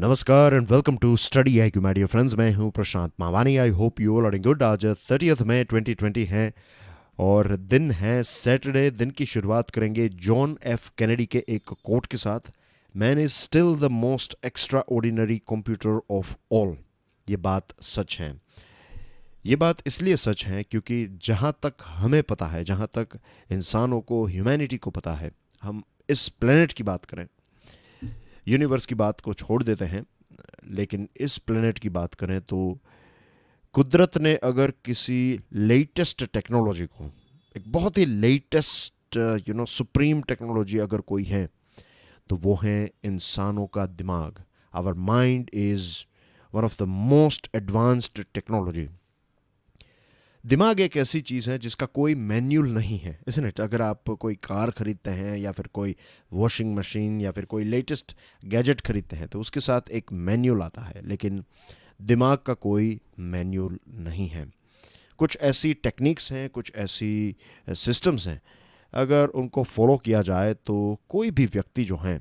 नमस्कार and welcome to study I Q my dear friends. मैं हूं Prashant Mavani. I hope you all are good. आज 30 मई 2020 है और दिन है सैटरडे। दिन की शुरुआत करेंगे जॉन एफ कैनेडी के एक कोट के साथ। Man is still the most extra ordinary computer of all. ये बात सच है। ये बात इसलिए सच है क्योंकि जहाँ तक हमें पता है, जहाँ तक इंसानों को, ह्यूमैनिटी को पता है, हम इस प्लेनेट की बात करें, यूनिवर्स की बात को छोड़ देते हैं, लेकिन इस प्लेनेट की बात करें तो कुदरत ने अगर किसी लेटेस्ट टेक्नोलॉजी को, एक बहुत ही लेटेस्ट सुप्रीम टेक्नोलॉजी अगर कोई है तो वो है इंसानों का दिमाग। Our mind is one of the most advanced technology. दिमाग एक ऐसी चीज़ है जिसका कोई मैन्यूल नहीं है, इसn't it? अगर आप कोई कार खरीदते हैं या फिर कोई वॉशिंग मशीन या फिर कोई लेटेस्ट गैजेट खरीदते हैं तो उसके साथ एक मैन्यूल आता है, लेकिन दिमाग का कोई मैन्यूल नहीं है। कुछ ऐसी टेक्निक्स हैं, कुछ ऐसी सिस्टम्स हैं, अगर उनको फॉलो किया जाए तो कोई भी व्यक्ति जो है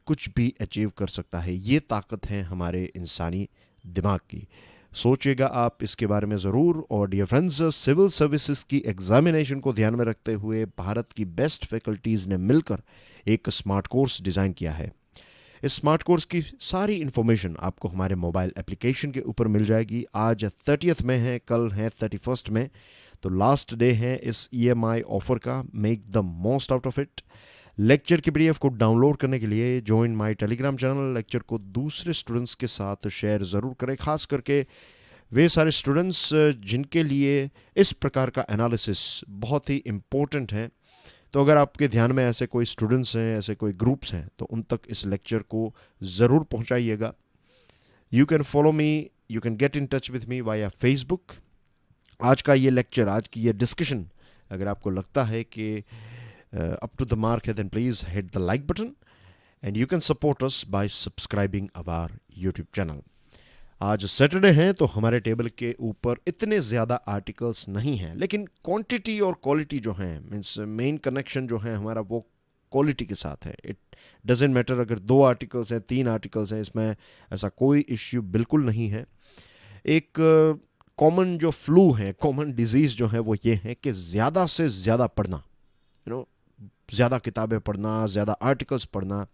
कुछ भी अचीव कर सकता है। ये ताकत है हमारे इंसानी दिमाग की। सोचिएगा आप इसके बारे में ज़रूर। और डियर फ्रेंड्स, सिविल सर्विसेज की एग्जामिनेशन को ध्यान में रखते हुए भारत की बेस्ट फैकल्टीज़ ने मिलकर एक स्मार्ट कोर्स डिज़ाइन किया है। इस स्मार्ट कोर्स की सारी इन्फॉर्मेशन आपको हमारे मोबाइल एप्लीकेशन के ऊपर मिल जाएगी। आज 30 में है, कल है 31 में, तो लास्ट डे है इस EMI ऑफर का। Make the most out of it. Lecture की PDF को डाउनलोड करने के लिए join my Telegram channel. Lecture को दूसरे स्टूडेंट्स के साथ शेयर ज़रूर करें, खास करके वे सारे स्टूडेंट्स जिनके लिए इस प्रकार का एनालिसिस बहुत ही इम्पोर्टेंट है। तो अगर आपके ध्यान में ऐसे कोई स्टूडेंट्स हैं, ऐसे कोई ग्रुप्स हैं, तो उन तक इस लेक्चर को ज़रूर पहुंचाइएगा। You can follow me, you can get in touch with me via Facebook. आज का ये लेक्चर, आज की ये डिस्कशन अगर आपको लगता है कि up to the mark है, then please hit the like button and you can support us by subscribing our YouTube channel। आज सैटरडे है तो हमारे टेबल के ऊपर इतने ज़्यादा आर्टिकल्स नहीं हैं, लेकिन क्वांटिटी और क्वालिटी जो है, मीन्स मेन कनेक्शन जो है हमारा वो क्वालिटी के साथ है। इट डजेंट मैटर अगर 2 आर्टिकल्स हैं, 3 आर्टिकल्स हैं, इसमें ऐसा कोई इश्यू बिल्कुल नहीं है। एक कॉमन जो फ्लू है, कॉमन डिजीज़ जो है वो ये है कि ज़्यादा से ज़्यादा पढ़ना, ज़्यादा किताबें पढ़ना, ज़्यादा आर्टिकल्स पढ़ना।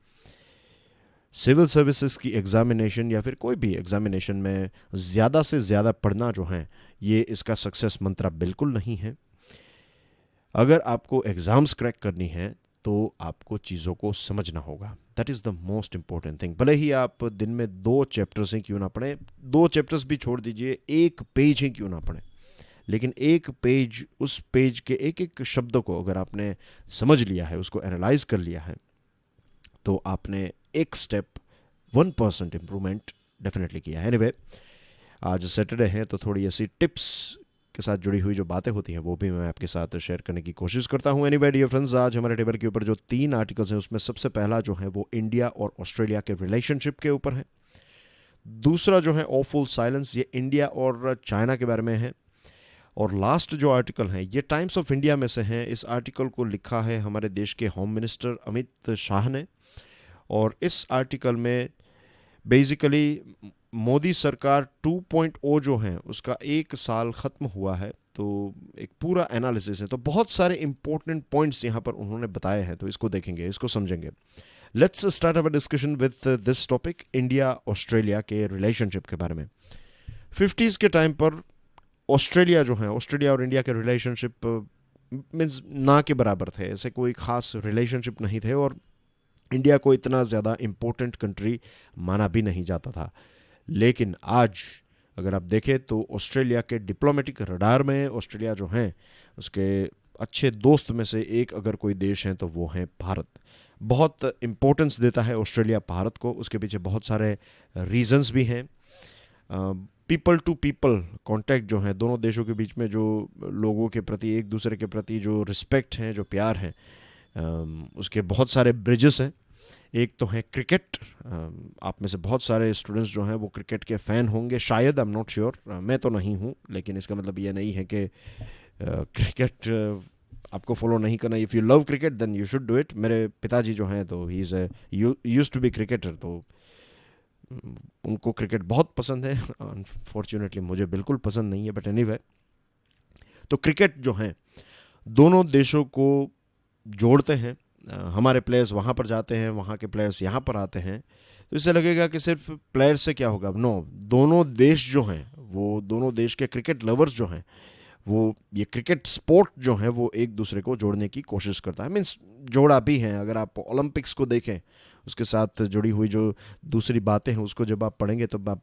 सिविल सर्विसेज की एग्ज़ामिनेशन या फिर कोई भी एग्ज़ामिनेशन में ज़्यादा से ज़्यादा पढ़ना जो है, ये इसका सक्सेस मंत्र बिल्कुल नहीं है। अगर आपको एग्ज़ाम्स क्रैक करनी है तो आपको चीज़ों को समझना होगा। That is the most important thing. भले ही आप दिन में 2 चैप्टर्स ही क्यों ना पढ़ें, 2 चैप्टर्स भी छोड़ दीजिए, 1 पेज ही क्यों ना पढ़ें, लेकिन 1 पेज, उस पेज के एक एक शब्द को अगर आपने समझ लिया है, उसको एनालाइज कर लिया है, तो आपने एक स्टेप, 1% इम्प्रूवमेंट डेफिनेटली किया है। एनीवे, आज सैटरडे है तो थोड़ी ऐसी टिप्स के साथ जुड़ी हुई जो बातें होती हैं वो भी मैं आपके साथ शेयर करने की कोशिश करता हूँ। एनीवे डियर फ्रेंड्स, आज हमारे टेबल के ऊपर जो 3 आर्टिकल्स हैं उसमें सबसे पहला जो है वो इंडिया और ऑस्ट्रेलिया के रिलेशनशिप के ऊपर है। दूसरा जो है ऑफुल साइलेंस, ये इंडिया और चाइना के बारे में है। और लास्ट जो आर्टिकल है ये टाइम्स ऑफ इंडिया में से हैं। इस आर्टिकल को लिखा है हमारे देश के होम मिनिस्टर अमित शाह ने। और इस आर्टिकल में बेसिकली मोदी सरकार 2.0 जो है उसका 1 साल ख़त्म हुआ है, तो एक पूरा एनालिसिस है। तो बहुत सारे इंपॉर्टेंट पॉइंट्स यहाँ पर उन्होंने बताए हैं, तो इसको देखेंगे, इसको समझेंगे। Let's start our discussion with this topic, India Australia के रिलेशनशिप के बारे में। 50s के टाइम पर ऑस्ट्रेलिया जो है, ऑस्ट्रेलिया और इंडिया के रिलेशनशिप मीन्स ना के बराबर थे, ऐसे कोई ख़ास रिलेशनशिप नहीं थे और इंडिया को इतना ज़्यादा इम्पोर्टेंट कंट्री माना भी नहीं जाता था। लेकिन आज अगर आप देखें तो ऑस्ट्रेलिया के डिप्लोमेटिक रडार में ऑस्ट्रेलिया जो है उसके अच्छे दोस्त में से एक अगर कोई देश है तो वो है भारत। बहुत इम्पोर्टेंस देता है ऑस्ट्रेलिया भारत को। उसके पीछे बहुत सारे रीजंस भी हैं। पीपल टू पीपल कांटेक्ट जो है दोनों देशों के बीच में, जो लोगों के प्रति, एक दूसरे के प्रति जो रिस्पेक्ट है, जो प्यार है, उसके बहुत सारे ब्रिजेस हैं। एक तो है क्रिकेट। आप में से बहुत सारे स्टूडेंट्स जो हैं वो क्रिकेट के फ़ैन होंगे शायद, आई एम नॉट श्योर, मैं तो नहीं हूँ, लेकिन इसका मतलब ये नहीं है कि क्रिकेट आपको फॉलो नहीं करना। If you love cricket then you should do it. मेरे पिताजी जो हैं तो he is used to be cricketer, तो उनको क्रिकेट बहुत पसंद है, अनफॉर्चुनेटली मुझे बिल्कुल पसंद नहीं है, बट एनीवे। तो क्रिकेट जो है दोनों देशों को जोड़ते हैं। हमारे प्लेयर्स वहाँ पर जाते हैं, वहाँ के प्लेयर्स यहाँ पर आते हैं, तो इससे लगेगा कि सिर्फ प्लेयर्स से क्या होगा। नो, दोनों देश जो हैं, वो दोनों देश के क्रिकेट लवर्स जो हैं, वो ये क्रिकेट स्पोर्ट जो है वो एक दूसरे को जोड़ने की कोशिश करता है। मीन्स जोड़ा भी है। अगर आप ओलंपिक्स को देखें, उसके साथ जुड़ी हुई जो दूसरी बातें हैं उसको जब आप पढ़ेंगे तो आप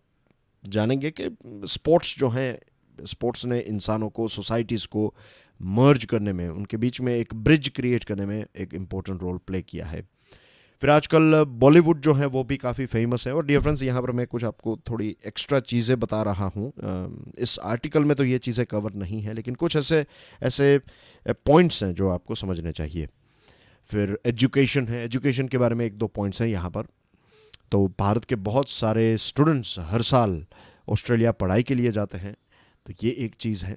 जानेंगे कि स्पोर्ट्स जो हैं, स्पोर्ट्स ने इंसानों को, सोसाइटीज़ को मर्ज करने में, उनके बीच में एक ब्रिज क्रिएट करने में एक इम्पोर्टेंट रोल प्ले किया है। फिर आजकल बॉलीवुड जो है वो भी काफ़ी फेमस है। और डियर फ्रेंड्स, यहाँ पर मैं कुछ आपको थोड़ी एक्स्ट्रा चीज़ें बता रहा हूँ। इस आर्टिकल में तो ये चीज़ें कवर नहीं है, लेकिन कुछ ऐसे ऐसे पॉइंट्स हैं जो आपको समझने चाहिए। फिर एजुकेशन है, एजुकेशन के बारे में एक दो पॉइंट्स हैं यहाँ पर। तो भारत के बहुत सारे स्टूडेंट्स हर साल ऑस्ट्रेलिया पढ़ाई के लिए जाते हैं, तो ये एक चीज़ है।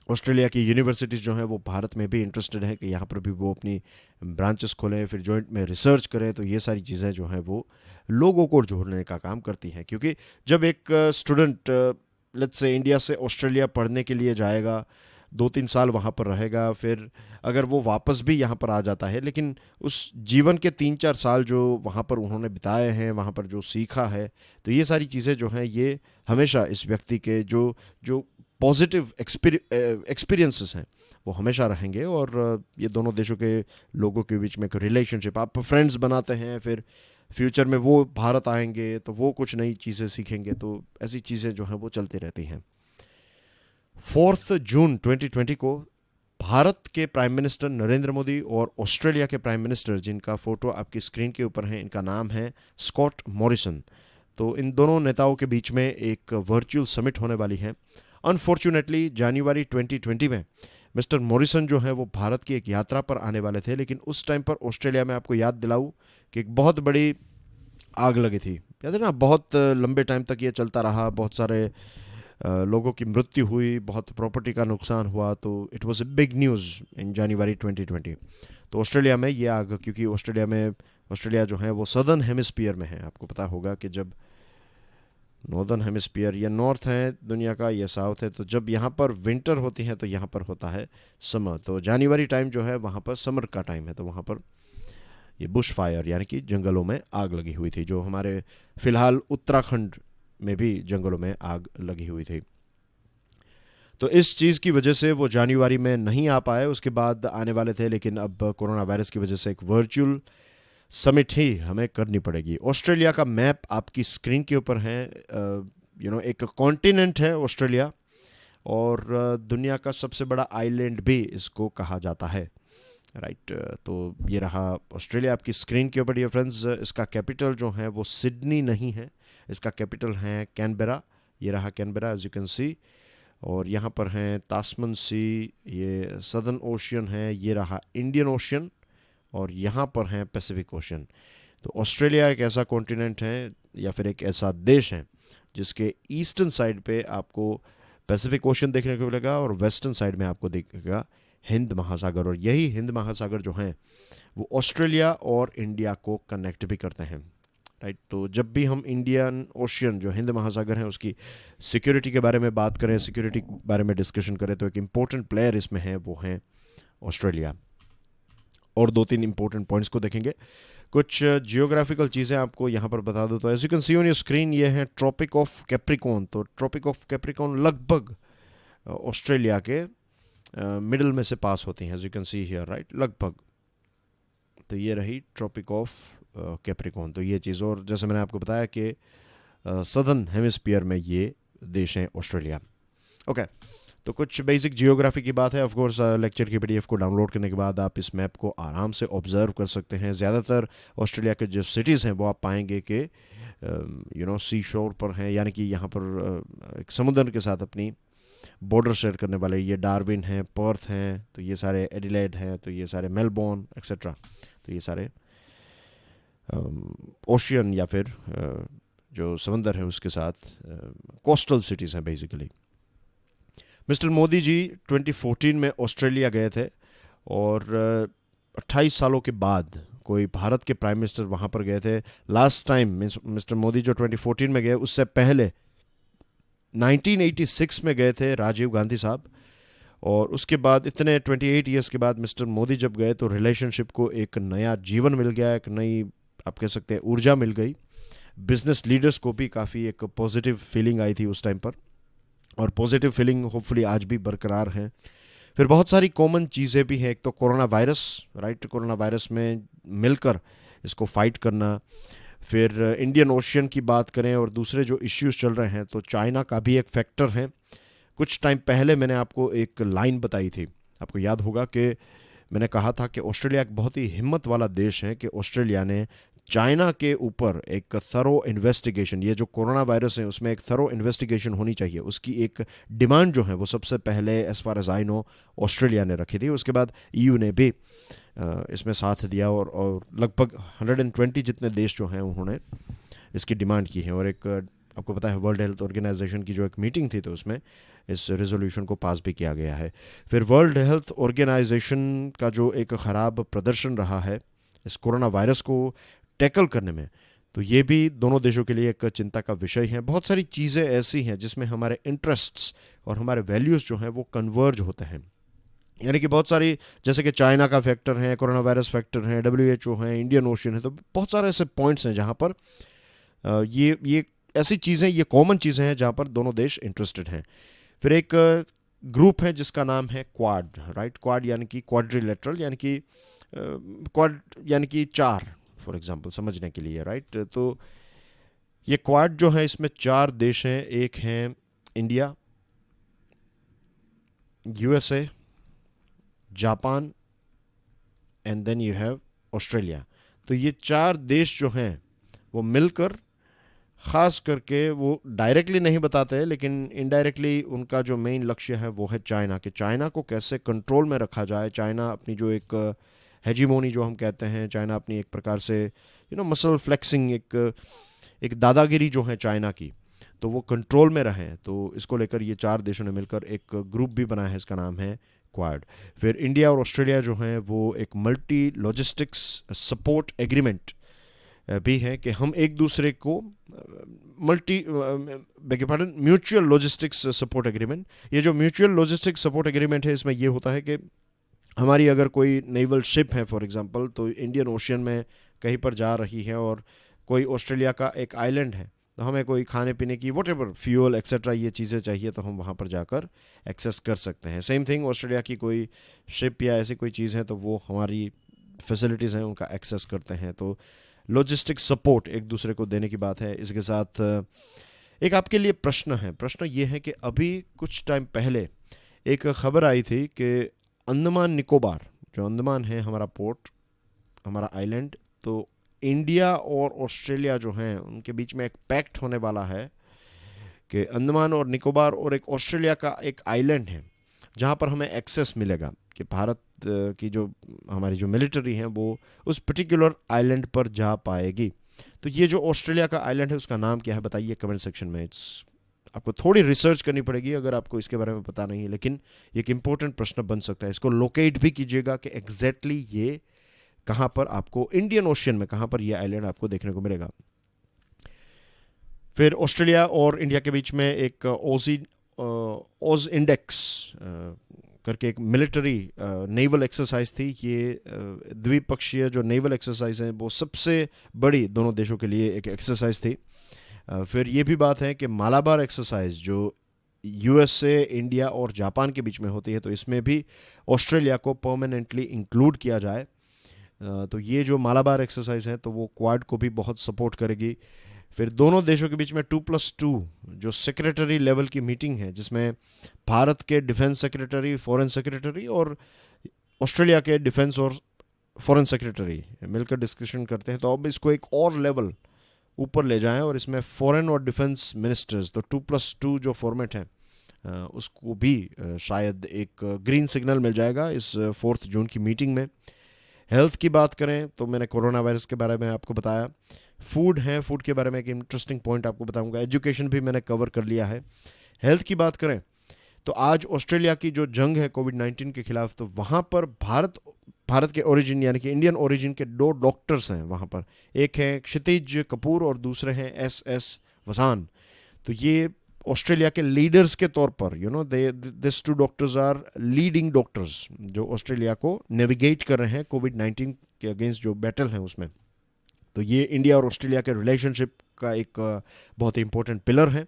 ऑस्ट्रेलिया की यूनिवर्सिटीज़ जो हैं वो भारत में भी इंटरेस्टेड है कि यहाँ पर भी वो अपनी ब्रांचेस खोलें, फिर जॉइंट में रिसर्च करें। तो ये सारी चीज़ें जो हैं वो लोगों को जोड़ने का काम करती हैं, क्योंकि जब एक स्टूडेंट लेट्स से इंडिया से ऑस्ट्रेलिया पढ़ने के लिए जाएगा, 2-3 साल वहाँ पर रहेगा, फिर अगर वो वापस भी यहाँ पर आ जाता है, लेकिन उस जीवन के 3-4 साल जो वहाँ पर उन्होंने बिताए हैं, वहाँ पर जो सीखा है, तो ये सारी चीज़ें जो हैं ये हमेशा इस व्यक्ति के जो जो पॉजिटिव एक्सपीरियंसेस हैं वो हमेशा रहेंगे। और ये दोनों देशों के लोगों के बीच में एक रिलेशनशिप, आप फ्रेंड्स बनाते हैं, फिर फ्यूचर में वो भारत आएंगे तो वो कुछ नई चीज़ें सीखेंगे, तो ऐसी चीज़ें जो हैं वो चलती रहती हैं। 4 जून 2020 को भारत के प्राइम मिनिस्टर नरेंद्र मोदी और ऑस्ट्रेलिया के प्राइम मिनिस्टर, जिनका फ़ोटो आपकी स्क्रीन के ऊपर है, इनका नाम है स्कॉट मॉरिसन, तो इन दोनों नेताओं के बीच में एक वर्चुअल समिट होने वाली है। अनफॉर्चुनेटली जनवरी 2020 में मिस्टर मॉरिसन जो है वो भारत की एक यात्रा पर आने वाले थे, लेकिन उस टाइम पर ऑस्ट्रेलिया में, आपको याद दिलाऊं कि एक बहुत बड़ी आग लगी थी, याद है ना? बहुत लंबे टाइम तक ये चलता रहा, बहुत सारे लोगों की मृत्यु हुई, बहुत प्रॉपर्टी का नुकसान हुआ। तो it was a big news in January 2020। तो ऑस्ट्रेलिया में ये आग, क्योंकि ऑस्ट्रेलिया जो है वो सदर्न हेमिस्फीयर में है। आपको पता होगा कि जब नॉर्दर्न हेमिस्फीयर, या नॉर्थ है दुनिया का, या साउथ है, तो जब यहाँ पर विंटर होती है तो यहाँ पर होता है समर। तो जनवरी टाइम जो है वहाँ पर समर का टाइम है, तो वहाँ पर ये बुश फायर यानी कि जंगलों में आग लगी हुई थी, जो हमारे फिलहाल उत्तराखंड में भी जंगलों में आग लगी हुई थी। तो इस चीज़ की वजह से वो जनवरी में नहीं आ पाए, उसके बाद आने वाले थे, लेकिन अब कोरोना वायरस की वजह से एक वर्चुअल समिट ही हमें करनी पड़ेगी। ऑस्ट्रेलिया का मैप आपकी स्क्रीन के ऊपर है। एक कॉन्टिनेंट है ऑस्ट्रेलिया, और दुनिया का सबसे बड़ा आइलैंड भी इसको कहा जाता है, राइट। तो ये रहा ऑस्ट्रेलिया आपकी स्क्रीन के ऊपर, डियर फ्रेंड्स। इसका कैपिटल जो है वो सिडनी नहीं है, इसका कैपिटल है कैनबेरा। ये रहा Canberra, as you can see. और यहाँ पर हैं तास्मन सी, ये सदर्न ओशियन है, ये रहा इंडियन ओशियन, और यहाँ पर हैं पैसिफिक ओशन। तो ऑस्ट्रेलिया एक ऐसा कॉन्टिनेंट है, या फिर एक ऐसा देश है, जिसके ईस्टर्न साइड पे आपको पैसिफिक ओशन देखने को मिलेगा, और वेस्टर्न साइड में आपको दिखेगा हिंद महासागर। और यही हिंद महासागर जो हैं वो ऑस्ट्रेलिया और इंडिया को कनेक्ट भी करते हैं, राइट। तो जब भी हम इंडियन ओशियन, जो हिंद महासागर है, उसकी सिक्योरिटी के बारे में बात करें, सिक्योरिटी के बारे में डिस्कशन करें, तो एक इम्पोर्टेंट प्लेयर इसमें है, वो हैं ऑस्ट्रेलिया। और 2-3 इंपॉर्टेंट पॉइंट्स को देखेंगे। कुछ जियोग्राफिकल चीज़ें आपको यहाँ पर बता दो। तो as you can see on your screen, ये है ट्रॉपिक ऑफ कैप्रिकॉर्न। तो ट्रॉपिक ऑफ कैप्रिकॉर्न लगभग ऑस्ट्रेलिया के मिडल में से पास होती हैं, as you can see here, right, लगभग। तो ये रही ट्रॉपिक ऑफ कैप्रिकॉर्न। तो ये चीज़, और जैसे मैंने आपको बताया कि सदर्न हेमिस्फीयर में ये देश हैं ऑस्ट्रेलिया। ओके, तो कुछ बेसिक जियोग्राफी की बात है। ऑफ कोर्स लेक्चर की पीडीएफ को डाउनलोड करने के बाद आप इस मैप को आराम से ऑब्जर्व कर सकते हैं। ज़्यादातर ऑस्ट्रेलिया के जो सिटीज़ हैं वो आप पाएंगे कि सी शोर पर हैं, यानी कि यहाँ पर एक समुद्र के साथ अपनी बॉर्डर शेयर करने वाले। ये डार्विन हैं, पर्थ हैं, तो ये सारे एडिलेड हैं, तो ये सारे मेलबोर्न एक्सेट्रा। तो ये सारे ओशियन या फिर जो समंदर है उसके साथ कोस्टल सिटीज़ हैं बेसिकली। मिस्टर मोदी जी 2014 में ऑस्ट्रेलिया गए थे, और 28 सालों के बाद कोई भारत के प्राइम मिनिस्टर वहाँ पर गए थे। लास्ट टाइम मिस्टर मोदी जो 2014 में गए, उससे पहले 1986 में गए थे राजीव गांधी साहब, और उसके बाद इतने 28 ईयर्स के बाद मिस्टर मोदी जब गए तो रिलेशनशिप को एक नया जीवन मिल गया, एक नई आप कह सकते हैं ऊर्जा मिल गई। बिजनेस लीडर्स को भी काफ़ी एक पॉजिटिव फीलिंग आई थी उस टाइम पर, और पॉजिटिव फीलिंग होपफुली आज भी बरकरार है। फिर बहुत सारी कॉमन चीज़ें भी हैं। एक तो corona virus, right, corona virus में मिलकर इसको फाइट करना। फिर इंडियन ओशियन की बात करें और दूसरे जो इश्यूज चल रहे हैं, तो चाइना का भी एक फैक्टर है। कुछ टाइम पहले मैंने आपको एक लाइन बताई थी, आपको याद होगा कि मैंने कहा था कि ऑस्ट्रेलिया एक बहुत ही हिम्मत वाला देश है कि ऑस्ट्रेलिया ने चाइना के ऊपर एक थरो इन्वेस्टिगेशन, ये जो कोरोना वायरस है उसमें एक थरो इन्वेस्टिगेशन होनी चाहिए, उसकी एक डिमांड जो है वो सबसे पहले as far as I know Australia ने रखी थी। उसके बाद ईयू ने भी इसमें साथ दिया, और लगभग 120 जितने देश जो हैं उन्होंने इसकी डिमांड की है। और एक आपको पता है वर्ल्ड हेल्थ ऑर्गेनाइजेशन की जो एक मीटिंग थी, तो उसमें इस रेजोल्यूशन को पास भी किया गया है। फिर वर्ल्ड हेल्थ ऑर्गेनाइजेशन का जो एक ख़राब प्रदर्शन रहा है इस कोरोना वायरस को टैकल करने में, तो ये भी दोनों देशों के लिए एक चिंता का विषय है। बहुत सारी चीज़ें ऐसी हैं जिसमें हमारे इंटरेस्ट्स और हमारे वैल्यूज़ जो हैं वो कन्वर्ज होते हैं। यानी कि बहुत सारी, जैसे कि चाइना का फैक्टर है, कोरोना वायरस फैक्टर है, WHO है, इंडियन ओशियन है, तो बहुत सारे ऐसे पॉइंट्स हैं जहाँ पर ये ऐसी चीज़ें, ये कॉमन चीज़ें हैं जहाँ पर दोनों देश इंटरेस्टेड हैं। फिर एक ग्रुप है जिसका नाम है क्वाड, राइट, क्वाड यानी कि क्वाड्रिलेटरल, यानी कि क्वाड यानी कि चार, फॉर एग्जांपल समझने के लिए, राइट। तो ये क्वाड जो है इसमें 4 देश हैं। एक हैं India, USA, Japan, and then you have Australia. तो ये 4 देश जो हैं वो मिलकर, ख़ास करके वो डायरेक्टली नहीं बताते हैं लेकिन इनडायरेक्टली उनका जो मेन लक्ष्य है वो है चाइना, कि चाइना को कैसे कंट्रोल में रखा जाए। चाइना अपनी जो एक हेजीमोनी जो हम कहते हैं, चाइना अपनी एक प्रकार से मसल फ्लेक्सिंग, एक दादागिरी जो है चाइना की, तो वो कंट्रोल में रहें। तो इसको लेकर ये 4 देशों ने मिलकर एक ग्रुप भी बनाया है, इसका नाम है क्वाड। फिर इंडिया और ऑस्ट्रेलिया जो हैं वो एक मल्टी लॉजिस्टिक्स सपोर्ट एग्रीमेंट भी है, कि हम एक दूसरे को म्यूचुअल लॉजिस्टिक्स सपोर्ट एग्रीमेंट। ये जो म्यूचुअल लॉजिस्टिक्स सपोर्ट एग्रीमेंट है, इसमें ये होता है कि हमारी अगर कोई नेवल शिप है फॉर एग्जांपल, तो इंडियन ओशियन में कहीं पर जा रही है और कोई ऑस्ट्रेलिया का एक आइलैंड है, तो हमें कोई खाने पीने की व्हाटएवर फ्यूल एक्सेट्रा ये चीज़ें चाहिए, तो हम वहाँ पर जाकर एक्सेस कर सकते हैं। सेम थिंग, ऑस्ट्रेलिया की कोई शिप या ऐसी कोई चीज़ है तो वो हमारी फैसिलिटीज़ हैं उनका एक्सेस करते हैं। तो लॉजिस्टिक सपोर्ट एक दूसरे को देने की बात है। इसके साथ एक आपके लिए प्रश्न है। प्रश्न ये है कि अभी कुछ टाइम पहले एक खबर आई थी कि अंडमान निकोबार, जो अंडमान है हमारा पोर्ट, हमारा आइलैंड, तो इंडिया और ऑस्ट्रेलिया जो हैं उनके बीच में एक पैक्ट होने वाला है कि अंडमान और निकोबार और एक ऑस्ट्रेलिया का एक आइलैंड है जहाँ पर हमें एक्सेस मिलेगा, कि भारत की जो हमारी जो मिलिट्री है वो उस पर्टिकुलर आइलैंड पर जा पाएगी। तो ये जो ऑस्ट्रेलिया का आइलैंड है उसका नाम क्या है बताइए कमेंट सेक्शन में। आपको थोड़ी रिसर्च करनी पड़ेगी अगर आपको इसके बारे में पता नहीं है, लेकिन एक इम्पोर्टेंट प्रश्न बन सकता है। इसको लोकेट भी कीजिएगा कि एग्जैक्टली ये कहाँ पर आपको, इंडियन ओशियन में कहाँ पर ये आइलैंड आपको देखने को मिलेगा। फिर ऑस्ट्रेलिया और इंडिया के बीच में एक ओज इंडेक्स करके एक मिलिट्री नेवल एक्सरसाइज थी। ये द्विपक्षीय जो नेवल एक्सरसाइज है वो सबसे बड़ी दोनों देशों के लिए एक एक्सरसाइज थी। फिर ये भी बात है कि मालाबार एक्सरसाइज जो USA, इंडिया और जापान के बीच में होती है, तो इसमें भी ऑस्ट्रेलिया को परमानेंटली इंक्लूड किया जाए। तो ये जो मालाबार एक्सरसाइज है तो वो क्वाड को भी बहुत सपोर्ट करेगी। फिर दोनों देशों के बीच में 2+2 जो सेक्रेटरी लेवल की मीटिंग है, जिसमें भारत के डिफेंस सेक्रेटरी, फॉरेन सेक्रेटरी और ऑस्ट्रेलिया के डिफेंस और फॉरेन सेक्रेटरी मिलकर डिस्कशन करते हैं। तो अब इसको एक और लेवल ऊपर ले जाएं और इसमें फॉरेन और डिफेंस मिनिस्टर्स, तो 2+2 जो फॉर्मेट है उसको भी शायद एक ग्रीन सिग्नल मिल जाएगा इस 4 जून की मीटिंग में। हेल्थ की बात करें तो मैंने कोरोना वायरस के बारे में आपको बताया। फूड है, फूड के बारे में एक इंटरेस्टिंग पॉइंट आपको बताऊंगा। एजुकेशन भी मैंने कवर कर लिया है। हेल्थ की बात करें तो आज ऑस्ट्रेलिया की जो जंग है कोविड-19 के खिलाफ, तो वहाँ पर भारत के ओरिजिन यानी कि इंडियन ओरिजिन के 2 डॉक्टर्स हैं वहाँ पर। एक हैं क्षितिज कपूर और दूसरे हैं एस वसान। तो ये ऑस्ट्रेलिया के लीडर्स के तौर पर this 2 doctors are leading doctors जो ऑस्ट्रेलिया को नेविगेट कर रहे हैं कोविड-19 के अगेंस्ट जो बैटल है उसमें। तो ये इंडिया और ऑस्ट्रेलिया के रिलेशनशिप का एक बहुत ही इंपॉर्टेंट पिलर है।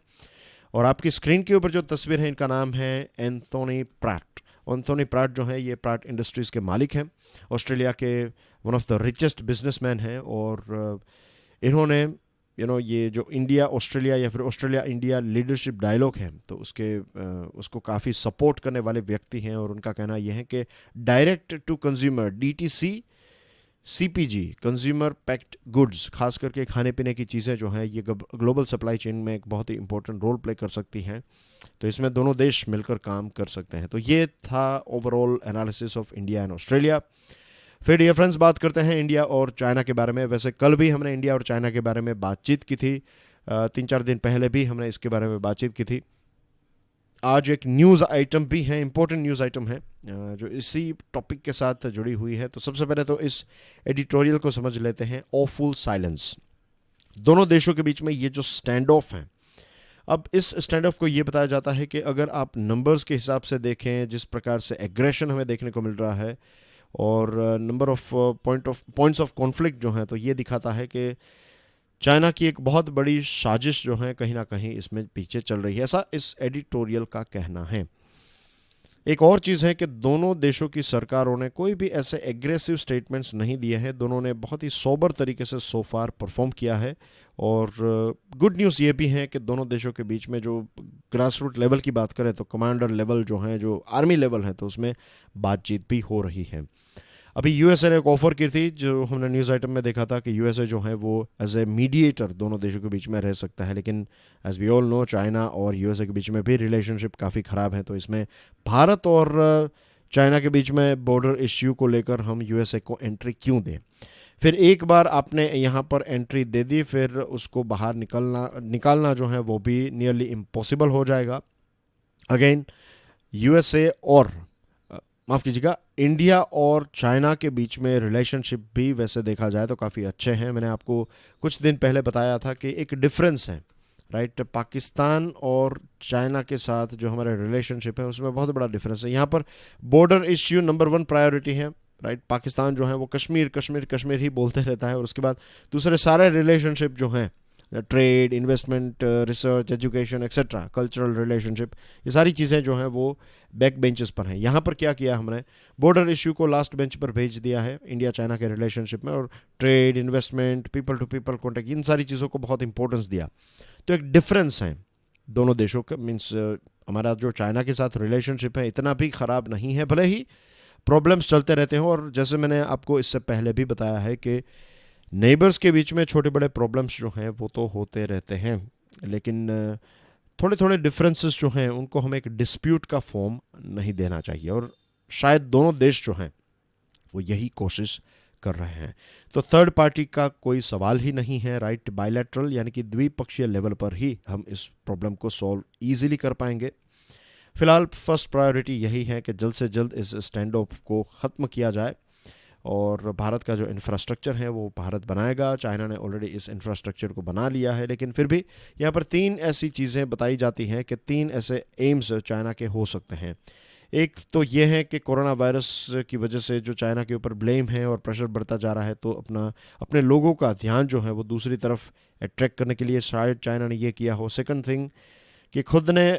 और आपकी स्क्रीन के ऊपर जो तस्वीर है, इनका नाम है एंथोनी प्राट। एंथोनी प्राट जो है ये प्राट इंडस्ट्रीज़ के मालिक हैं, ऑस्ट्रेलिया के one of the richest businessman हैं। और इन्होंने ये जो इंडिया ऑस्ट्रेलिया या फिर ऑस्ट्रेलिया इंडिया लीडरशिप डायलॉग है, तो उसको काफ़ी सपोर्ट करने वाले व्यक्ति हैं। और उनका कहना यह है कि direct to consumer DTC CPG consumer packed goods, खास करके खाने पीने की चीज़ें जो हैं, ये ग्लोबल सप्लाई चेन में एक बहुत ही इंपॉर्टेंट रोल प्ले कर सकती हैं। तो इसमें दोनों देश मिलकर काम कर सकते हैं। तो ये था overall analysis of India and Australia. फिर डियर फ्रेंड्स, बात करते हैं इंडिया और चाइना के बारे में। वैसे कल भी हमने इंडिया और चाइना के बारे में बातचीत की थी, 3-4 दिन पहले भी हमने इसके बारे में बातचीत की थी। आज एक न्यूज़ आइटम भी है, इंपॉर्टेंट न्यूज़ आइटम है जो इसी टॉपिक के साथ जुड़ी हुई है। तो सबसे पहले तो इस एडिटोरियल को समझ लेते हैं, ऑफुल साइलेंस। दोनों देशों के बीच में ये जो स्टैंड ऑफ है, अब इस स्टैंड ऑफ को ये बताया जाता है कि अगर आप नंबर्स के हिसाब से देखें, जिस प्रकार से एग्रेशन हमें देखने को मिल रहा है और number of points of conflict जो हैं, तो ये दिखाता है कि चाइना की एक बहुत बड़ी साजिश जो है कहीं ना कहीं इसमें पीछे चल रही है, ऐसा इस एडिटोरियल का कहना है। एक और चीज़ है कि दोनों देशों की सरकारों ने कोई भी ऐसे एग्रेसिव स्टेटमेंट्स नहीं दिए हैं। दोनों ने बहुत ही सोबर तरीके से सो फार परफॉर्म किया है। और गुड न्यूज़ ये भी है कि दोनों देशों के बीच में जो ग्रास रूट लेवल की बात करें, तो कमांडर लेवल जो हैं, जो आर्मी लेवल है, तो उसमें बातचीत भी हो रही है। अभी यूएसए ने एक ऑफर की थी, जो हमने न्यूज़ आइटम में देखा था कि यूएसए जो है वो एज ए मीडिएटर दोनों देशों के बीच में रह सकता है। लेकिन as we all know, China और यूएसए के बीच में भी रिलेशनशिप काफ़ी ख़राब है। तो इसमें भारत और चाइना के बीच में बॉर्डर इश्यू को लेकर हम यूएसए को एंट्री क्यों दें। फिर एक बार आपने यहाँ पर एंट्री दे दी, फिर उसको बाहर निकालना जो है वो भी नियरली इम्पॉसिबल हो जाएगा। अगेन यूएसए और माफ़ कीजिएगा, इंडिया और चाइना के बीच में रिलेशनशिप भी वैसे देखा जाए तो काफ़ी अच्छे हैं। मैंने आपको कुछ दिन पहले बताया था कि एक डिफरेंस है, राइट। पाकिस्तान और चाइना के साथ जो हमारा रिलेशनशिप है उसमें बहुत बड़ा डिफरेंस है। यहाँ पर बॉर्डर इश्यू नंबर 1 प्रायोरिटी है, राइट। पाकिस्तान जो है वो कश्मीर कश्मीर कश्मीर ही बोलते रहता है, और उसके बाद दूसरे सारे रिलेशनशिप जो हैं, trade, investment, research, education etcetera, cultural relationship, ये सारी चीज़ें जो हैं वो बैक बेंचेस पर हैं। यहाँ पर क्या किया हमने, बॉर्डर इश्यू को लास्ट बेंच पर भेज दिया है इंडिया चाइना के रिलेशनशिप में, और trade, investment, people to people contact, इन सारी चीज़ों को बहुत इंपॉर्टेंस दिया। तो एक डिफरेंस है दोनों देशों का। मीन्स हमारा जो चाइना के साथ रिलेशनशिप है इतना भी ख़राब नहीं है, भले ही प्रॉब्लम्स चलते रहते हैं। और जैसे मैंने आपको इससे पहले भी बताया है कि नेबर्स के बीच में छोटे बड़े प्रॉब्लम्स जो हैं वो तो होते रहते हैं, लेकिन थोड़े थोड़े डिफरेंसेस जो हैं उनको हमें एक डिस्प्यूट का फॉर्म नहीं देना चाहिए। और शायद दोनों देश जो हैं वो यही कोशिश कर रहे हैं। तो थर्ड पार्टी का कोई सवाल ही नहीं है, राइट। बायलैटरल यानी कि द्विपक्षीय लेवल पर ही हम इस प्रॉब्लम को सॉल्व ईजिली कर पाएंगे। फिलहाल फर्स्ट प्रायोरिटी यही है कि जल्द से जल्द इस स्टैंड ऑफ को ख़त्म किया जाए, और भारत का जो इंफ्रास्ट्रक्चर है वो भारत बनाएगा। चाइना ने ऑलरेडी इस इंफ्रास्ट्रक्चर को बना लिया है, लेकिन फिर भी यहाँ पर 3 ऐसी चीज़ें बताई जाती हैं कि 3 ऐसे एम्स चाइना के हो सकते हैं। एक तो ये है कि कोरोना वायरस की वजह से जो चाइना के ऊपर ब्लेम है और प्रेशर बढ़ता जा रहा है, तो अपने लोगों का ध्यान जो है वो दूसरी तरफ अट्रैक्ट करने के लिए शायद चाइना ने ये किया हो। सेकंड थिंग कि खुद ने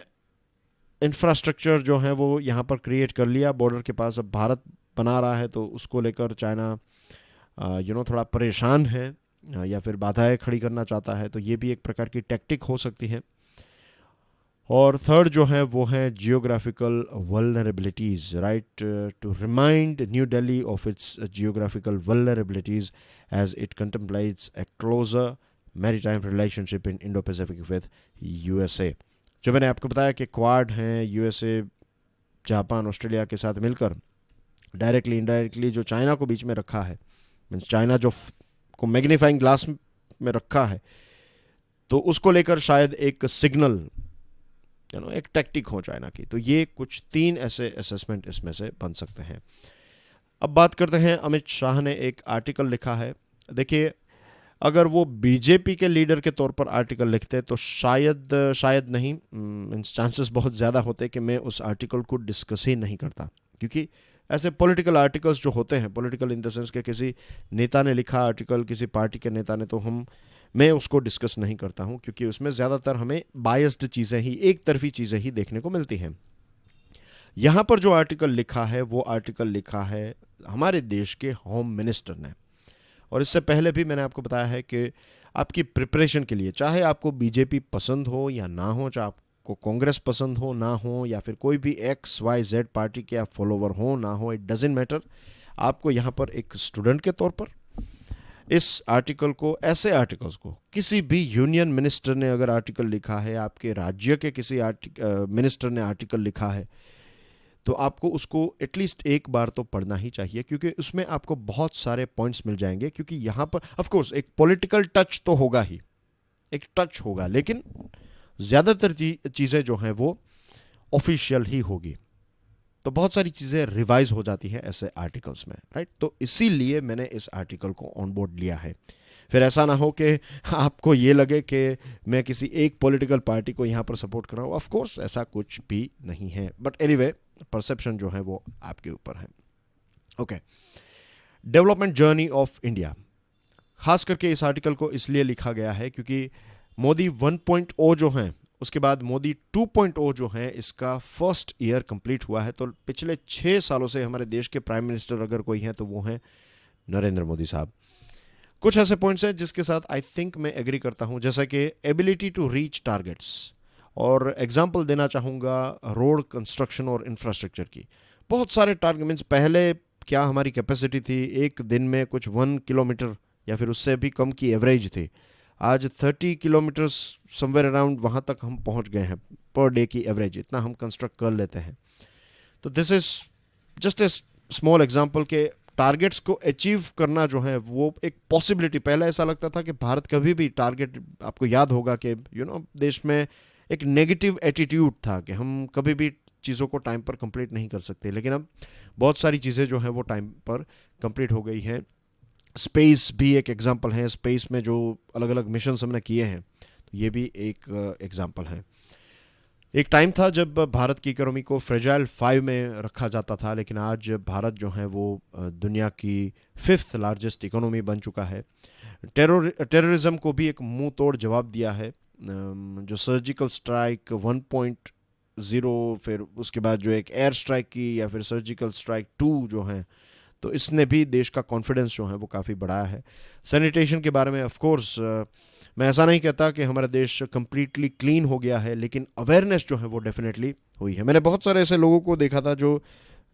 इंफ्रास्ट्रक्चर जो है वो यहाँ पर क्रिएट कर लिया बॉर्डर के पास, अब भारत बना रहा है, तो उसको लेकर चाइना थोड़ा परेशान है या फिर बाधाएं खड़ी करना चाहता है। तो ये भी एक प्रकार की टैक्टिक हो सकती है। और थर्ड जो है वो है geographical vulnerabilities, right, to remind New Delhi of its geographical vulnerabilities as it contemplates a closer maritime relationship in Indo Pacific with USA. जो मैंने आपको बताया कि क्वाड हैं, यूएसए, जापान, ऑस्ट्रेलिया के साथ मिलकर डायरेक्टली इनडायरेक्टली जो चाइना को बीच में रखा है, मीन्स चाइना जो को मैग्नीफाइंग ग्लास में रखा है, तो उसको लेकर शायद एक सिग्नल एक टैक्टिक हो चाइना की। तो ये कुछ 3 ऐसे असेसमेंट इसमें से बन सकते हैं। अब बात करते हैं, अमित शाह ने एक आर्टिकल लिखा है। देखिए, अगर वो बीजेपी के लीडर के तौर पर आर्टिकल लिखते तो शायद नहीं, चांसेस बहुत ज़्यादा होते कि मैं उस आर्टिकल को डिस्कस ही नहीं करता, क्योंकि ऐसे पॉलिटिकल आर्टिकल्स जो होते हैं, पॉलिटिकल इन द सेंस के किसी नेता ने लिखा आर्टिकल, किसी पार्टी के नेता ने, तो मैं उसको डिस्कस नहीं करता हूँ, क्योंकि उसमें ज़्यादातर हमें बायस्ड चीज़ें ही, एक तरफी चीज़ें ही देखने को मिलती हैं। यहाँ पर जो आर्टिकल लिखा है वो आर्टिकल लिखा है हमारे देश के होम मिनिस्टर ने। और इससे पहले भी मैंने आपको बताया है कि आपकी प्रिपरेशन के लिए, चाहे आपको बीजेपी पसंद हो या ना हो, चाहे आपको कांग्रेस पसंद हो ना हो, या फिर कोई भी XYZ पार्टी के आप फॉलोवर हो ना हो, इट डजेंट मैटर, आपको यहाँ पर एक स्टूडेंट के तौर पर इस आर्टिकल को, ऐसे आर्टिकल्स को, किसी भी यूनियन मिनिस्टर ने अगर आर्टिकल लिखा है, आपके राज्य के किसी मिनिस्टर ने आर्टिकल लिखा है, तो आपको उसको एटलीस्ट एक बार तो पढ़ना ही चाहिए, क्योंकि उसमें आपको बहुत सारे पॉइंट्स मिल जाएंगे। क्योंकि यहाँ पर ऑफ कोर्स एक पॉलिटिकल टच तो होगा ही, एक टच होगा, लेकिन ज़्यादातर चीज़ें जो हैं वो ऑफिशियल ही होगी। तो बहुत सारी चीज़ें रिवाइज हो जाती है ऐसे आर्टिकल्स में, राइट। तो इसीलिए मैंने इस आर्टिकल को ऑन बोर्ड लिया है। फिर ऐसा ना हो कि आपको ये लगे कि मैं किसी एक पॉलिटिकल पार्टी को यहाँ पर सपोर्ट कर रहा हूँ। ऑफ कोर्स ऐसा कुछ भी नहीं है, बट एनीवे परसेप्शन जो है वो आपके ऊपर है। Okay, development journey of India, खास करके इस आर्टिकल को इसलिए लिखा गया है क्योंकि मोदी 1.0 जो हैं, उसके बाद मोदी 2.0 जो हैं, इसका फर्स्ट ईयर कंप्लीट हुआ है। तो पिछले 6 सालों से हमारे देश के प्राइम मिनिस्टर अगर कोई हैं तो वो हैं नरेंद्र मोदी साहब। कुछ ऐसे पॉइंट्स हैं जिसके साथ आई थिंक मैं एग्री करता हूं, जैसा कि एबिलिटी टू रीच टारगेट्स, और एग्जांपल देना चाहूँगा रोड कंस्ट्रक्शन और इंफ्रास्ट्रक्चर की। बहुत सारे टारगेट मीन्स, पहले क्या हमारी कैपेसिटी थी, एक दिन में कुछ 1 किलोमीटर या फिर उससे भी कम की एवरेज थी। आज 30 किलोमीटर समवेयर अराउंड वहाँ तक हम पहुँच गए हैं पर डे की एवरेज, इतना हम कंस्ट्रक्ट कर लेते हैं। तो this is just a small example के टारगेट्स को अचीव करना जो है वो एक पॉसिबिलिटी। पहले ऐसा लगता था कि भारत कभी भी टारगेट, आपको याद होगा कि देश में एक नेगेटिव एटीट्यूड था कि हम कभी भी चीज़ों को टाइम पर कंप्लीट नहीं कर सकते, लेकिन अब बहुत सारी चीज़ें जो हैं वो टाइम पर कंप्लीट हो गई हैं। स्पेस भी एक एग्जांपल है, स्पेस में जो अलग अलग मिशन हमने किए हैं, तो ये भी एक एग्जांपल है। एक टाइम था जब भारत की इकोनॉमी को फ्रेजाइल 5 में रखा जाता था, लेकिन आज भारत जो है वो दुनिया की 5th लार्जेस्ट इकोनॉमी बन चुका है। टेररिज्म को भी एक मुंह तोड़ जवाब दिया है। जो सर्जिकल स्ट्राइक 1.0, फिर उसके बाद जो एक एयर स्ट्राइक की, या फिर सर्जिकल स्ट्राइक 2 जो है, तो इसने भी देश का कॉन्फिडेंस जो है वो काफ़ी बढ़ाया है। सैनिटेशन के बारे में ऑफ कोर्स मैं ऐसा नहीं कहता कि हमारा देश कंप्लीटली क्लीन हो गया है, लेकिन अवेयरनेस जो है वो डेफिनेटली हुई है। मैंने बहुत सारे ऐसे लोगों को देखा था जो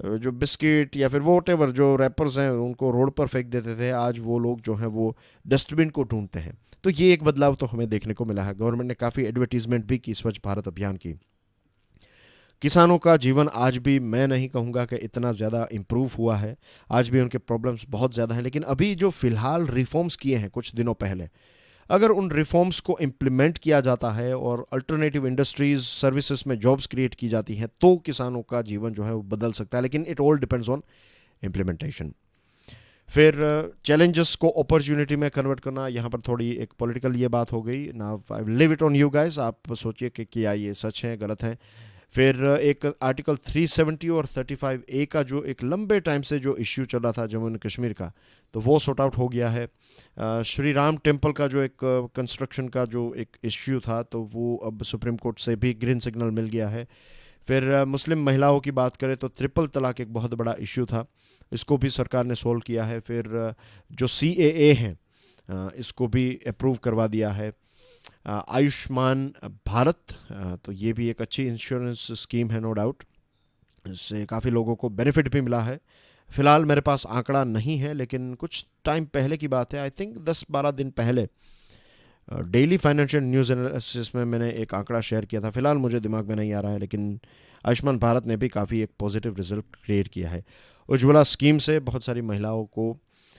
बिस्किट या फिर वॉटेवर जो रैपर्स हैं उनको रोड पर फेंक देते थे, आज वो लोग जो हैं वो डस्टबिन को ढूंढते हैं। तो ये एक बदलाव तो हमें देखने को मिला है। गवर्नमेंट ने काफ़ी एडवर्टीजमेंट भी की स्वच्छ भारत अभियान की। किसानों का जीवन आज भी, मैं नहीं कहूँगा कि इतना ज़्यादा इम्प्रूव हुआ है, आज भी उनके प्रॉब्लम्स बहुत ज़्यादा हैं, लेकिन अभी जो फ़िलहाल रिफॉर्म्स किए हैं कुछ दिनों पहले, अगर उन रिफॉर्म्स को इम्प्लीमेंट किया जाता है और अल्टरनेटिव इंडस्ट्रीज सर्विसेज में जॉब्स क्रिएट की जाती हैं, तो किसानों का जीवन जो है वो बदल सकता है, लेकिन it all depends on implementation. फिर चैलेंजेस को अपॉर्चुनिटी में कन्वर्ट करना, यहाँ पर थोड़ी एक पॉलिटिकल ये बात हो गई ना, I live it on you guys, आप सोचिए कि क्या ये सच है गलत है। फिर एक आर्टिकल 370 और 35A का जो एक लंबे टाइम से जो इश्यू चल रहा था जम्मू एंड कश्मीर का, तो वो सॉर्ट आउट हो गया है। श्री राम टेम्पल का जो एक कंस्ट्रक्शन का जो एक इश्यू था, तो वो अब सुप्रीम कोर्ट से भी ग्रीन सिग्नल मिल गया है। फिर मुस्लिम महिलाओं की बात करें तो ट्रिपल तलाक एक बहुत बड़ा इश्यू था, इसको भी सरकार ने सोल्व किया है। फिर जो CAA हैं इसको भी अप्रूव करवा दिया है। आयुष्मान भारत, तो ये भी एक अच्छी इंश्योरेंस स्कीम है, नो डाउट, इससे काफ़ी लोगों को बेनिफिट भी मिला है। फ़िलहाल मेरे पास आंकड़ा नहीं है, लेकिन कुछ टाइम पहले की बात है, आई थिंक 10-12 दिन पहले डेली फाइनेंशियल न्यूज़ एनालिसिस में मैंने एक आंकड़ा शेयर किया था। फ़िलहाल मुझे दिमाग में नहीं आ रहा है, लेकिन आयुष्मान भारत ने भी काफ़ी एक पॉजिटिव रिजल्ट क्रिएट किया है। उज्ज्वला स्कीम से बहुत सारी महिलाओं को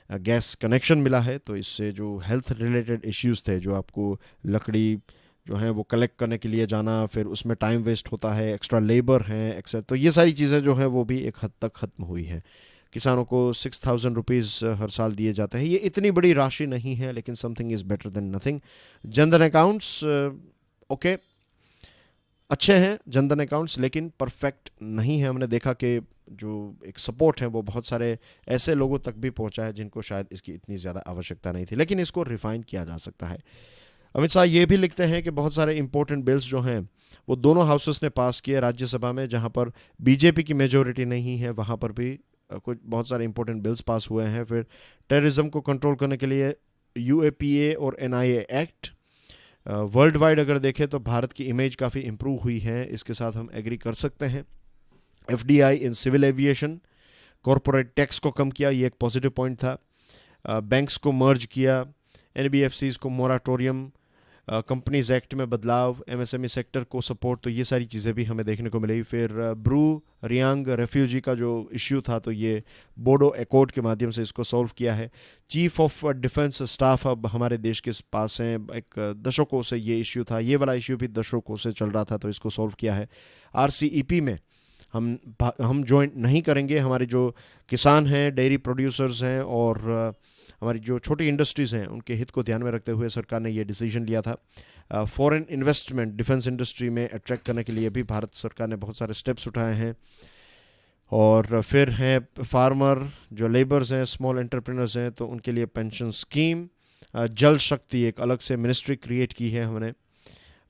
गैस कनेक्शन मिला है, तो इससे जो हेल्थ रिलेटेड इश्यूज़ थे, जो आपको लकड़ी जो हैं वो कलेक्ट करने के लिए जाना, फिर उसमें टाइम वेस्ट होता है, एक्स्ट्रा लेबर हैं एक्सेट्रा, तो ये सारी चीज़ें जो हैं वो भी एक हद तक ख़त्म हुई हैं। किसानों को 6,000 रुपीज़ हर साल दिए जाते हैं। ये इतनी बड़ी राशि नहीं है, लेकिन something is better than nothing. Jan Dhan accounts okay, अच्छे हैं जनधन अकाउंट्स, लेकिन परफेक्ट नहीं है। हमने देखा कि जो एक सपोर्ट है वो बहुत सारे ऐसे लोगों तक भी पहुंचा है जिनको शायद इसकी इतनी ज़्यादा आवश्यकता नहीं थी, लेकिन इसको रिफाइन किया जा सकता है। अमित शाह ये भी लिखते हैं कि बहुत सारे इंपॉर्टेंट बिल्स जो हैं वो दोनों हाउसेस ने पास किए राज्यसभा में, जहां पर बीजेपी की मेजोरिटी नहीं है, वहां पर भी कुछ बहुत सारे इंपॉर्टेंट बिल्स पास हुए हैं। फिर टेररिज्म को कंट्रोल करने के लिए यूएपीए और एनआईए एक्ट। वर्ल्ड वाइड अगर देखें तो भारत की इमेज काफ़ी इम्प्रूव हुई है, इसके साथ हम एग्री कर सकते हैं। FDI in civil aviation, corporate tax को कम किया, ये एक पॉजिटिव पॉइंट था। बैंक्स को मर्ज किया, एनबीएफसीज को मोराटोरियम, कंपनीज एक्ट में बदलाव, एमएसएमई सेक्टर को सपोर्ट, तो ये सारी चीज़ें भी हमें देखने को मिली। फिर ब्रू रियांग रेफ्यूजी का जो इश्यू था, तो ये बोडो एकॉर्ड के माध्यम से इसको सॉल्व किया है। चीफ ऑफ डिफेंस स्टाफ अब हमारे देश के पास हैं, एक दशकों से ये इश्यू था, ये वाला इश्यू भी दशकों से चल रहा था, तो इसको सॉल्व किया है। आरसीईपी में हम ज्वाइन नहीं करेंगे। हमारे जो किसान हैं, डेयरी प्रोड्यूसर्स हैं और हमारी जो छोटी इंडस्ट्रीज़ हैं, उनके हित को ध्यान में रखते हुए सरकार ने ये डिसीजन लिया था। फॉरेन इन्वेस्टमेंट डिफेंस इंडस्ट्री में अट्रैक्ट करने के लिए भी भारत सरकार ने बहुत सारे स्टेप्स उठाए हैं। और फिर हैं फार्मर, जो लेबर्स हैं, स्मॉल एंटरप्रेन्योर्स हैं, तो उनके लिए पेंशन स्कीम। जल शक्ति एक अलग से मिनिस्ट्री क्रिएट की है हमने।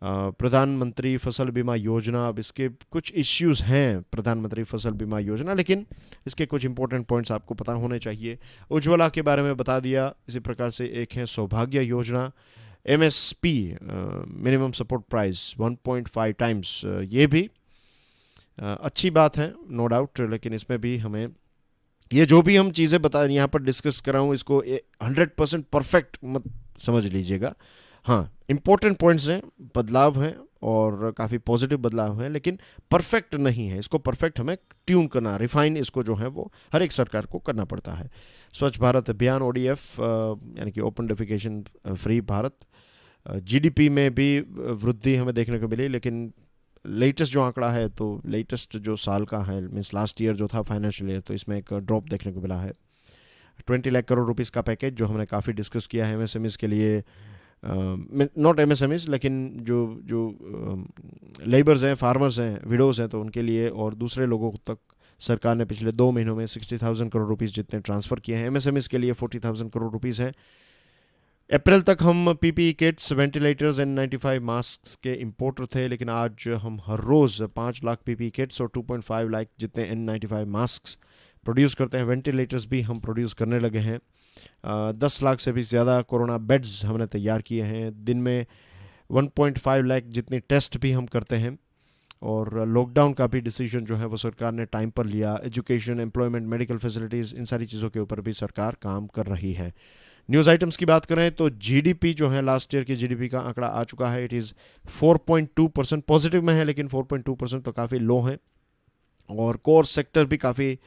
प्रधानमंत्री फसल बीमा योजना, अब इसके कुछ इश्यूज हैं प्रधानमंत्री फसल बीमा योजना, लेकिन इसके कुछ इंपॉर्टेंट पॉइंट्स आपको पता होने चाहिए। उज्ज्वला के बारे में बता दिया। इसी प्रकार से एक है सौभाग्य योजना, MSP minimum support price 1.5 times, ये भी अच्छी बात है नो डाउट, लेकिन इसमें भी हमें ये जो भी हम चीज़ें बता यहाँ पर डिस्कस कर रहा हूँ, इसको 100% परफेक्ट मत समझ लीजिएगा। हाँ, इंपॉर्टेंट पॉइंट्स हैं, बदलाव हैं और काफ़ी पॉजिटिव बदलाव हैं, लेकिन परफेक्ट नहीं है। इसको परफेक्ट हमें ट्यून करना, रिफाइन इसको जो है वो हर एक सरकार को करना पड़ता है। स्वच्छ भारत अभियान ओडीएफ, यानी कि open defecation free Bharat. GDP में भी वृद्धि हमें देखने को मिली, लेकिन लेटेस्ट जो आंकड़ा है, तो लेटेस्ट जो साल का है, मीन्स लास्ट ईयर जो था फाइनेंशियल ईयर, तो इसमें एक ड्रॉप देखने को मिला है। 20 लाख करोड़ रुपीज़ का पैकेज जो हमने काफ़ी डिस्कस किया है एमएसएमईज़ के लिए, नॉट एमएसएमईज़ लेकिन जो लेबर्स हैं, फार्मर्स हैं, विडोज़ हैं, तो उनके लिए और दूसरे लोगों तक सरकार ने पिछले 2 महीनों में 60,000 करोड़ रुपीज़ जितने ट्रांसफ़र किए हैं। एमएसएमईज़ के लिए 40,000 करोड़ रुपीज़ हैं। अप्रैल तक हम PPE kits, ventilators and 95 mask के इंपोर्टर थे, लेकिन आज हम हर रोज़ 5 लाख पीपीई किट्स और 2.5 लाख जितने N95 मास्क प्रोड्यूस करते हैं। वेंटिलेटर्स भी हम प्रोड्यूस करने लगे हैं। 10 लाख से भी ज़्यादा कोरोना बेड्स हमने तैयार किए हैं। दिन में 1.5 लाख जितने टेस्ट भी हम करते हैं। और लॉकडाउन का भी डिसीजन जो है वो सरकार ने टाइम पर लिया। एजुकेशन, एम्प्लॉयमेंट, मेडिकल फैसिलिटीज़, इन सारी चीज़ों के ऊपर भी सरकार काम कर रही है। न्यूज़ आइटम्स की बात करें तो जीडीपी जो है, लास्ट ईयर की जीडीपी का आंकड़ा आ चुका है। इट इज़ 4.2%, पॉजिटिव में है, लेकिन 4.2% तो काफ़ी लो है। और कोर सेक्टर भी काफ़ी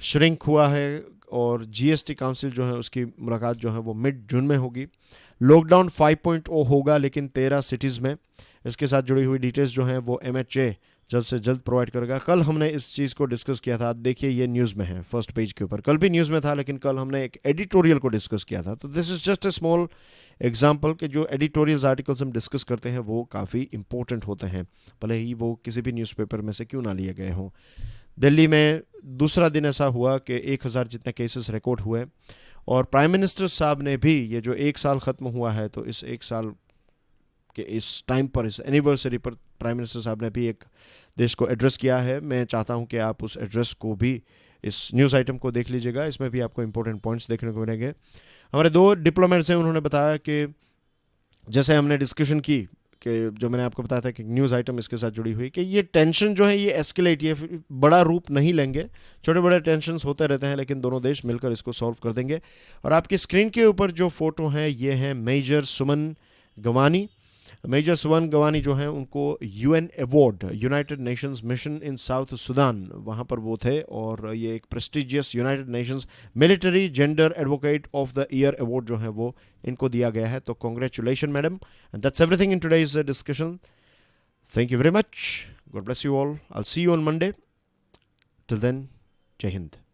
श्रिंक हुआ है। और जीएसटी काउंसिल जो है उसकी मुलाकात जो है वो मिड जून में होगी। लॉकडाउन 5.0 होगा, लेकिन 13 सिटीज़ में। इसके साथ जुड़ी हुई डिटेल्स जो हैं वो एमएचए जल्द से जल्द प्रोवाइड करेगा। कल हमने इस चीज़ को डिस्कस किया था, देखिए ये न्यूज़ में है फर्स्ट पेज के ऊपर। कल भी न्यूज़ में था, लेकिन कल हमने एक एडिटोरियल को डिस्कस किया था। तो this is just a small example कि जो एडिटोरियल्स आर्टिकल्स हम डिस्कस करते हैं वो काफ़ी इंपॉर्टेंट होते हैं, भले ही वो किसी भी न्यूज़पेपर में से क्यों ना लिए गए हों। दिल्ली में दूसरा दिन ऐसा हुआ कि 1000 जितने केसेस रिकॉर्ड हुए। और प्राइम मिनिस्टर साहब ने भी ये जो 1 साल ख़त्म हुआ है, तो इस 1 साल के इस टाइम पर, इस एनिवर्सरी पर प्राइम मिनिस्टर साहब ने भी एक देश को एड्रेस किया है। मैं चाहता हूं कि आप उस एड्रेस को भी, इस न्यूज़ आइटम को देख लीजिएगा। इसमें भी आपको इंपॉर्टेंट पॉइंट्स देखने को मिलेंगे। हमारे 2 डिप्लोमेट्स हैं, उन्होंने बताया कि जैसे हमने डिस्कशन की कि जो मैंने आपको बताया था कि न्यूज़ आइटम इसके साथ जुड़ी हुई, कि ये टेंशन जो है ये एस्केलेट, ये बड़ा रूप नहीं लेंगे। छोटे बड़े टेंशन्स होते रहते हैं, लेकिन दोनों देश मिलकर इसको सॉल्व कर देंगे। और आपकी स्क्रीन के ऊपर जो फोटो हैं ये हैं मेजर सुमन गवानी, मेजर सुवन गवानी जो हैं उनको UN award, United Nations mission in South Sudan, वहाँ पर वो थे, और ये एक prestigious United Nations military gender advocate of the year award जो है वो इनको दिया गया है. तो congratulation madam. And that's everything in today's discussion. Thank you very much. God bless you all. I'll see you on Monday. Till then, Jai Hind.